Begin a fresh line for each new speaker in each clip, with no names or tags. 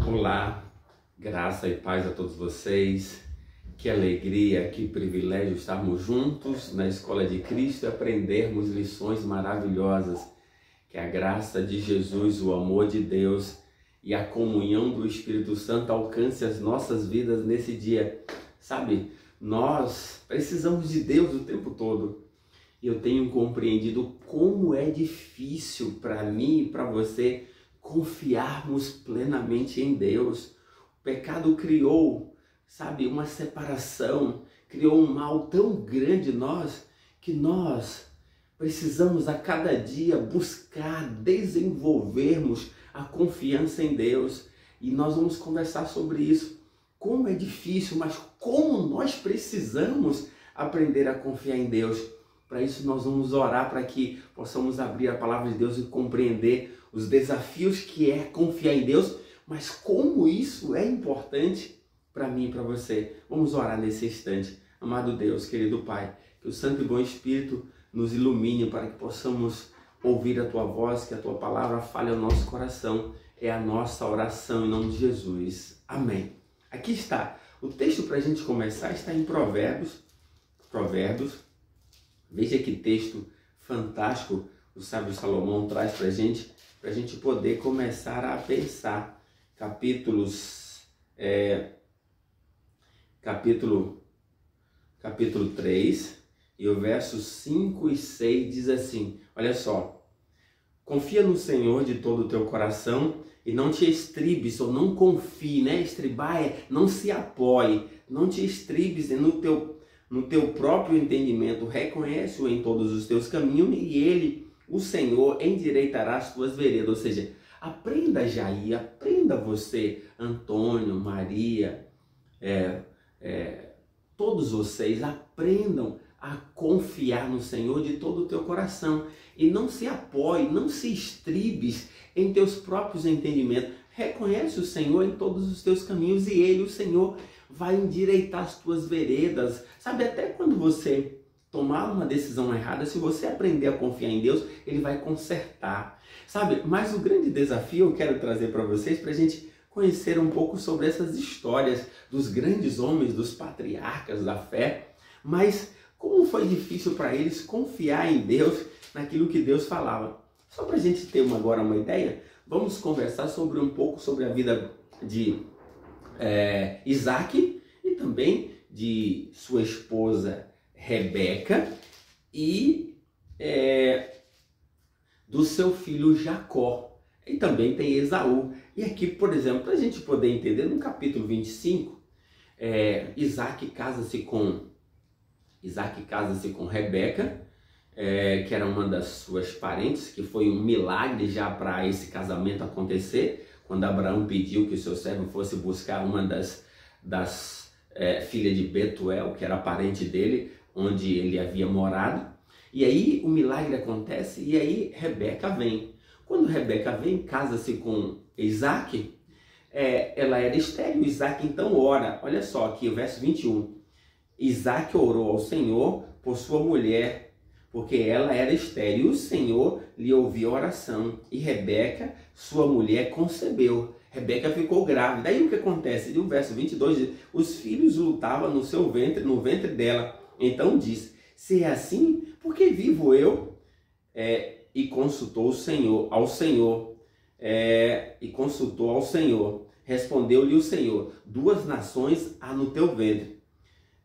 Olá, graça e paz a todos vocês. Que alegria, que privilégio estarmos juntos na Escola de Cristo e aprendermos lições maravilhosas. Que a graça de Jesus, o amor de Deus e a comunhão do Espírito Santo alcance as nossas vidas nesse dia. Sabe, nós precisamos de Deus o tempo todo. E eu tenho compreendido como é difícil para mim e para você confiarmos plenamente em Deus. O pecado criou, sabe, uma separação, criou um mal tão grande em nós, que nós precisamos a cada dia buscar desenvolvermos a confiança em Deus. E nós vamos conversar sobre isso. Como é difícil, mas como nós precisamos aprender a confiar em Deus. Para isso nós vamos orar para que possamos abrir a palavra de Deus e compreender os desafios que é confiar em Deus, mas como isso é importante para mim e para você. Vamos orar nesse instante. Amado Deus, querido Pai, que o Santo e Bom Espírito nos ilumine para que possamos ouvir a Tua voz, que a Tua palavra fale ao nosso coração. É a nossa oração em nome de Jesus. Amém. Aqui está. O texto para a gente começar está em Provérbios. Veja que texto fantástico o sábio Salomão traz para a gente poder começar a pensar. Capítulo 3 e o verso 5 e 6 diz assim, olha só: confia no Senhor de todo o teu coração e não te estribes, ou não confie, né? Estribar é não se apoie, não te estribes no teu próprio entendimento, reconhece-o em todos os teus caminhos e ele, o Senhor, endireitará as tuas veredas. Ou seja, aprenda, Jair, aprenda você, Antônio, Maria, todos vocês aprendam a confiar no Senhor de todo o teu coração e não se apoie, não se estribes em teus próprios entendimentos. Reconhece o Senhor em todos os teus caminhos e ele, o Senhor, vai endireitar as tuas veredas. Sabe, até quando você tomar uma decisão errada, se você aprender a confiar em Deus, ele vai consertar. Sabe, mas o grande desafio eu quero trazer para vocês, para a gente conhecer um pouco sobre essas histórias dos grandes homens, dos patriarcas da fé, mas como foi difícil para eles confiar em Deus, naquilo que Deus falava. Só para a gente ter agora uma ideia, vamos conversar sobre um pouco sobre a vida de Isaac e também de sua esposa Rebeca e do seu filho Jacó. E também tem Esaú. E aqui, por exemplo, para a gente poder entender, no capítulo 25, Isaac casa-se com Rebeca, que era uma das suas parentes, que foi um milagre já para esse casamento acontecer, quando Abraão pediu que o seu servo fosse buscar uma das filhas de Betuel, que era parente dele, onde ele havia morado. E aí o milagre acontece e aí Rebeca vem. Quando Rebeca vem, casa-se com Isaac, ela era estéril. Isaac então ora, olha só aqui o verso 21. Isaac orou ao Senhor por sua mulher, porque ela era estéril, e o Senhor lhe ouviu a oração. E Rebeca, sua mulher, concebeu. Rebeca ficou grávida. Aí o que acontece? No verso 22 diz, os filhos lutavam no seu ventre, no ventre dela. Então disse, se é assim, por que vivo eu? E consultou ao Senhor. Respondeu-lhe o Senhor, 2 nações há no teu ventre,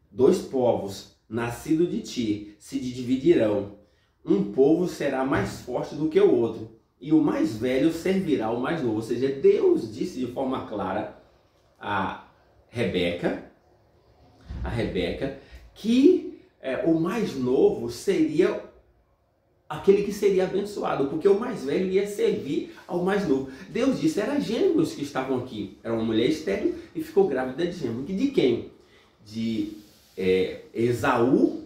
2 povos nascidos de ti se dividirão. Um povo será mais forte do que o outro, e o mais velho servirá ao mais novo. Ou seja, Deus disse de forma clara a Rebeca que o mais novo seria aquele que seria abençoado, porque o mais velho ia servir ao mais novo. Deus disse, eram gêmeos que estavam aqui. Era uma mulher estéril e ficou grávida de gêmeos. De quem? De Esaú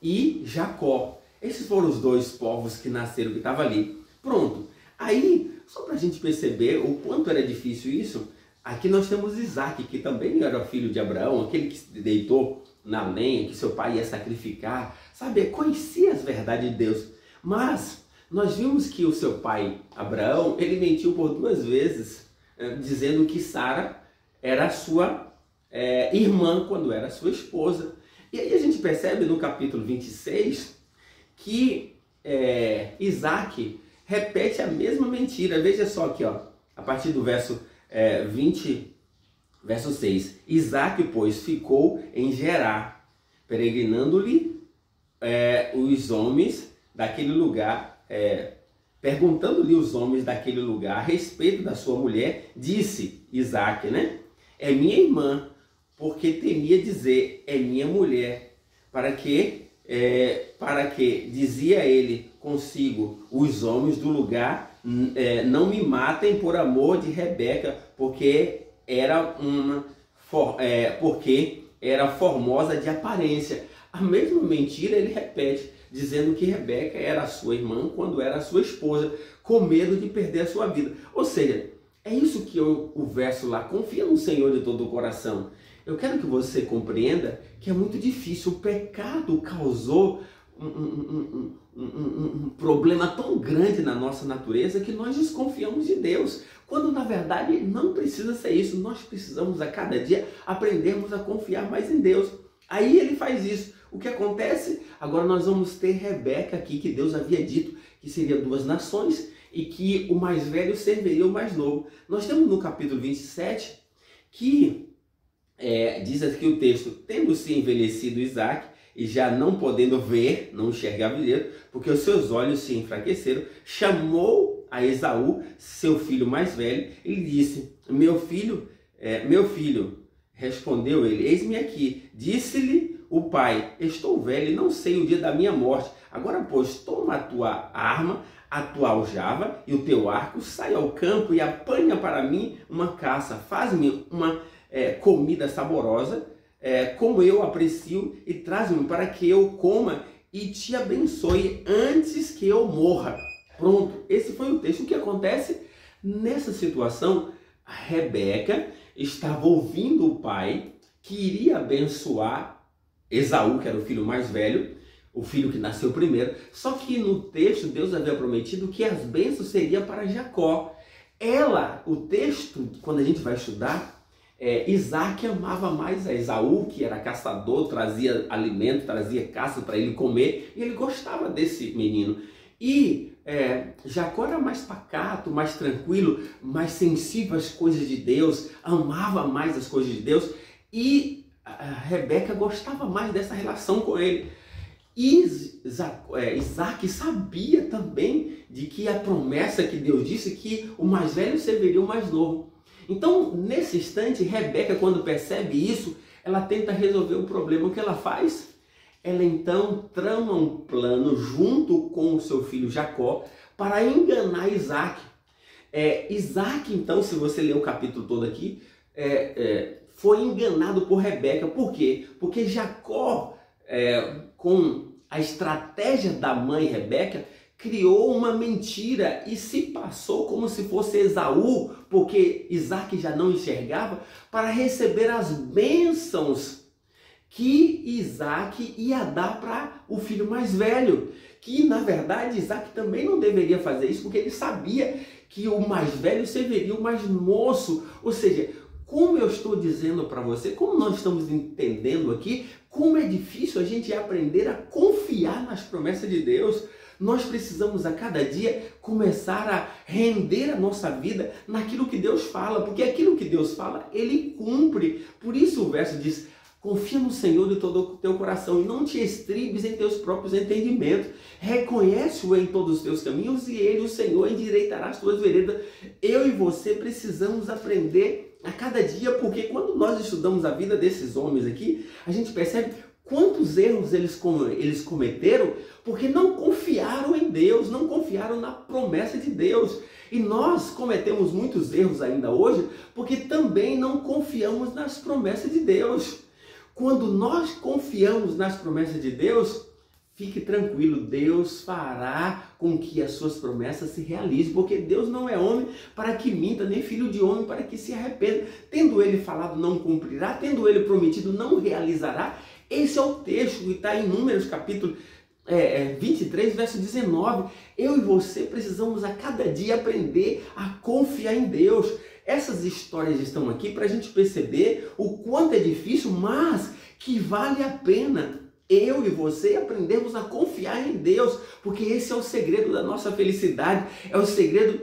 e Jacó. Esses foram os 2 povos que nasceram, que estavam ali. Pronto. Aí, só para a gente perceber o quanto era difícil isso, aqui nós temos Isaac, que também era filho de Abraão, aquele que se deitou na lenha, que seu pai ia sacrificar, sabe? Conhecia as verdades de Deus. Mas nós vimos que o seu pai, Abraão, ele mentiu por 2 vezes dizendo que Sara era sua irmã quando era sua esposa. E aí a gente percebe no capítulo 26 que Isaac repete a mesma mentira. Veja só aqui, ó, a partir do verso 20, verso 6. Isaac, pois, ficou em Gerar, peregrinando-lhe os homens daquele lugar, perguntando-lhe os homens daquele lugar a respeito da sua mulher, disse Isaac, né? É minha irmã, porque temia dizer, é minha mulher, para que, dizia ele consigo, os homens do lugar não me matem por amor de Rebeca, porque era formosa de aparência. A mesma mentira ele repete, dizendo que Rebeca era sua irmã quando era sua esposa, com medo de perder a sua vida. Ou seja, é isso que o verso lá, confia no Senhor de todo o coração. Eu quero que você compreenda que é muito difícil. O pecado causou um problema tão grande na nossa natureza que nós desconfiamos de Deus, quando na verdade não precisa ser isso. Nós precisamos a cada dia aprendermos a confiar mais em Deus. Aí ele faz isso. O que acontece? Agora nós vamos ter Rebeca aqui, que Deus havia dito que seria 2 nações e que o mais velho serviria o mais novo. Nós temos no capítulo 27 que diz aqui o texto: tendo-se envelhecido Isaac e já não podendo ver, não enxergava direito, porque os seus olhos se enfraqueceram, chamou a Esaú, seu filho mais velho, e lhe disse: meu filho, respondeu ele, eis-me aqui. Disse-lhe o pai: estou velho e não sei o dia da minha morte. Agora, pois, toma a tua arma, a tua aljava e o teu arco, sai ao campo e apanha para mim uma caça. Faz-me uma comida saborosa, como eu aprecio, e traz-me para que eu coma e te abençoe antes que eu morra. Pronto, esse foi o texto. O que acontece nessa situação? A Rebeca estava ouvindo o pai que iria abençoar Esaú, que era o filho mais velho, o filho que nasceu primeiro. Só que no texto Deus havia prometido que as bênçãos seriam para Jacó. O texto, quando a gente vai estudar, Isaac amava mais a Esaú, que era caçador, trazia alimento, trazia caça para ele comer, e ele gostava desse menino. E Jacó era mais pacato, mais tranquilo, mais sensível às coisas de Deus, amava mais as coisas de Deus, e a Rebeca gostava mais dessa relação com ele. E Isaac sabia também de que a promessa que Deus disse que o mais velho serviria o mais novo. Então, nesse instante, Rebeca, quando percebe isso, ela tenta resolver o problema. O que ela faz? Ela então trama um plano junto com o seu filho Jacó para enganar Isaac. Isaac, então, se você ler o capítulo todo aqui, foi enganado por Rebeca. Por quê? Porque Jacó, com a estratégia da mãe Rebeca, criou uma mentira e se passou como se fosse Esaú, porque Isaac já não enxergava, para receber as bênçãos que Isaac ia dar para o filho mais velho. Que na verdade Isaac também não deveria fazer isso, porque ele sabia que o mais velho serviria o mais moço. Ou seja, como eu estou dizendo para você, como nós estamos entendendo aqui, como é difícil a gente aprender a confiar nas promessas de Deus. Nós precisamos a cada dia começar a render a nossa vida naquilo que Deus fala, porque aquilo que Deus fala, Ele cumpre. Por isso o verso diz: confia no Senhor de todo o teu coração e não te estribes em teus próprios entendimentos. Reconhece-o em todos os teus caminhos e Ele, o Senhor, endireitará as tuas veredas. Eu e você precisamos aprender a cada dia, porque quando nós estudamos a vida desses homens aqui, a gente percebe quantos erros eles cometeram, porque não confiaram em Deus, não confiaram na promessa de Deus. E nós cometemos muitos erros ainda hoje, porque também não confiamos nas promessas de Deus. Quando nós confiamos nas promessas de Deus, fique tranquilo, Deus fará com que as suas promessas se realizem, porque Deus não é homem para que minta, nem filho de homem para que se arrependa. Tendo Ele falado, não cumprirá, tendo Ele prometido, não realizará. Esse é o texto que está em Números, capítulo 23, verso 19. Eu e você precisamos a cada dia aprender a confiar em Deus. Essas histórias estão aqui para a gente perceber o quanto é difícil, mas que vale a pena eu e você aprendermos a confiar em Deus, porque esse é o segredo da nossa felicidade, é o segredo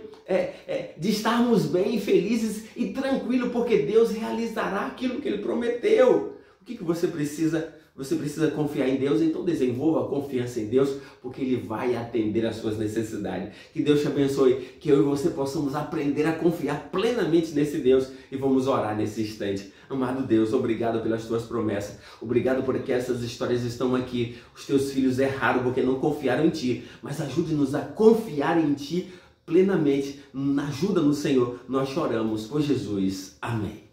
de estarmos bem, felizes e tranquilos, porque Deus realizará aquilo que Ele prometeu. O que você precisa? Você precisa confiar em Deus, então desenvolva a confiança em Deus, porque Ele vai atender às suas necessidades. Que Deus te abençoe, que eu e você possamos aprender a confiar plenamente nesse Deus e vamos orar nesse instante. Amado Deus, obrigado pelas tuas promessas, obrigado porque essas histórias estão aqui. Os teus filhos erraram porque não confiaram em Ti, mas ajude-nos a confiar em Ti plenamente. Ajuda no Senhor, nós choramos por Jesus. Amém.